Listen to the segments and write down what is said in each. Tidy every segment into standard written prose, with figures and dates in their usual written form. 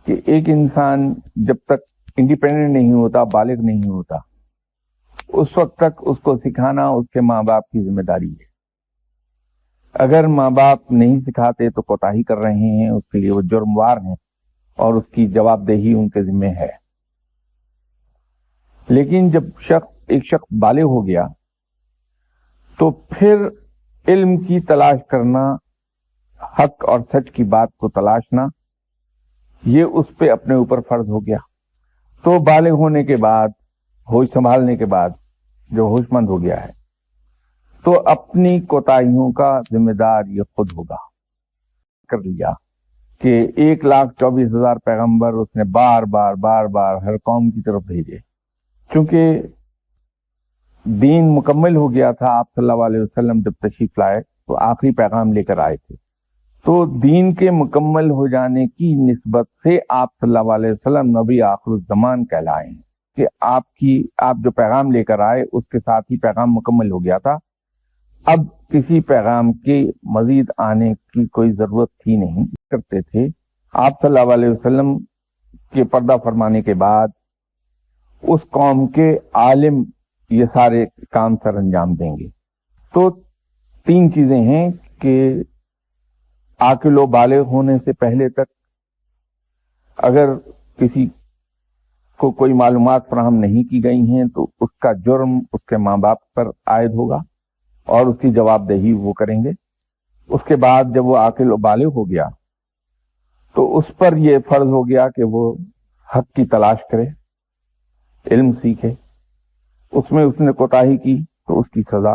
کہ ایک انسان جب تک انڈیپینڈنٹ نہیں ہوتا، بالغ نہیں ہوتا، اس وقت تک اس کو سکھانا اس کے ماں باپ کی ذمہ داری ہے۔ اگر ماں باپ نہیں سکھاتے تو کوتاہی کر رہے ہیں، اس کے لیے وہ جرموار ہیں اور اس کی جواب دہی ان کے ذمہ ہے۔ لیکن جب ایک شخص بالغ ہو گیا تو پھر علم کی تلاش کرنا، حق اور سچ کی بات کو تلاشنا، یہ اس پہ اپنے اوپر فرض ہو گیا۔ تو بالغ ہونے کے بعد، ہوش سنبھالنے کے بعد جو ہوش مند ہو گیا ہے، تو اپنی کوتاہیوں کا ذمہ دار یہ خود ہوگا۔ کر لیا کہ 1,24,000 پیغمبر اس نے بار بار ہر قوم کی طرف بھیجے، چونکہ دین مکمل ہو گیا تھا۔ آپ صلی اللہ علیہ وسلم جب تشریف لائے تو آخری پیغام لے کر آئے تھے، تو دین کے مکمل ہو جانے کی نسبت سے آپ صلی اللہ علیہ وسلم نبی آخر الزمان کہلائے ہیں کہ آپ جو پیغام لے کر آئے اس کے ساتھ ہی پیغام مکمل ہو گیا تھا۔ اب کسی پیغام کے مزید آنے کی کوئی ضرورت تھی نہیں کرتے تھے۔ آپ صلی اللہ علیہ وسلم کے پردہ فرمانے کے بعد اس قوم کے عالم یہ سارے کام سر انجام دیں گے۔ تو 3 چیزیں ہیں کہ عاقل و بالغ ہونے سے پہلے تک اگر کسی کو کوئی معلومات فراہم نہیں کی گئی ہیں تو اس کا جرم اس کے ماں باپ پر عائد ہوگا اور اس کی جواب دہی وہ کریں گے۔ اس کے بعد جب وہ عاقل و بالغ ہو گیا تو اس پر یہ فرض ہو گیا کہ وہ حق کی تلاش کرے، علم سیکھے۔ اس میں اس نے کوتاہی کی تو اس کی سزا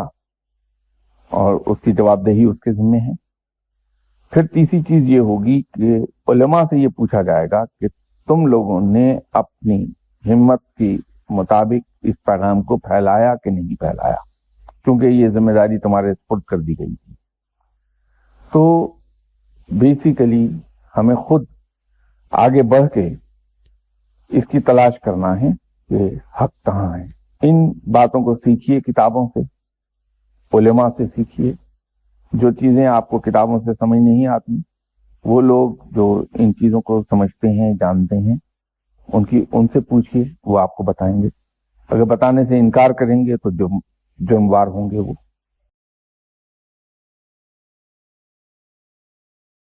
اور اس کی جواب دہی اس کے ذمہ ہے۔ پھر تیسری چیز یہ ہوگی کہ علماء سے یہ پوچھا جائے گا کہ تم لوگوں نے اپنی ہمت کے مطابق اس پیغام کو پھیلایا کہ نہیں پھیلایا، کیونکہ یہ ذمہ داری تمہارے سپرد کر دی گئی تھی۔ تو بیسیکلی ہمیں خود آگے بڑھ کے اس کی تلاش کرنا ہے کہ حق کہاں ہے۔ ان باتوں کو سیکھیے، کتابوں سے، علماء سے سیکھیے۔ جو چیزیں آپ کو کتابوں سے سمجھ نہیں آتی، وہ لوگ جو ان چیزوں کو سمجھتے ہیں، جانتے ہیں، ان سے پوچھیے، وہ آپ کو بتائیں گے۔ اگر بتانے سے انکار کریں گے تو جرموار ہوں گے وہ۔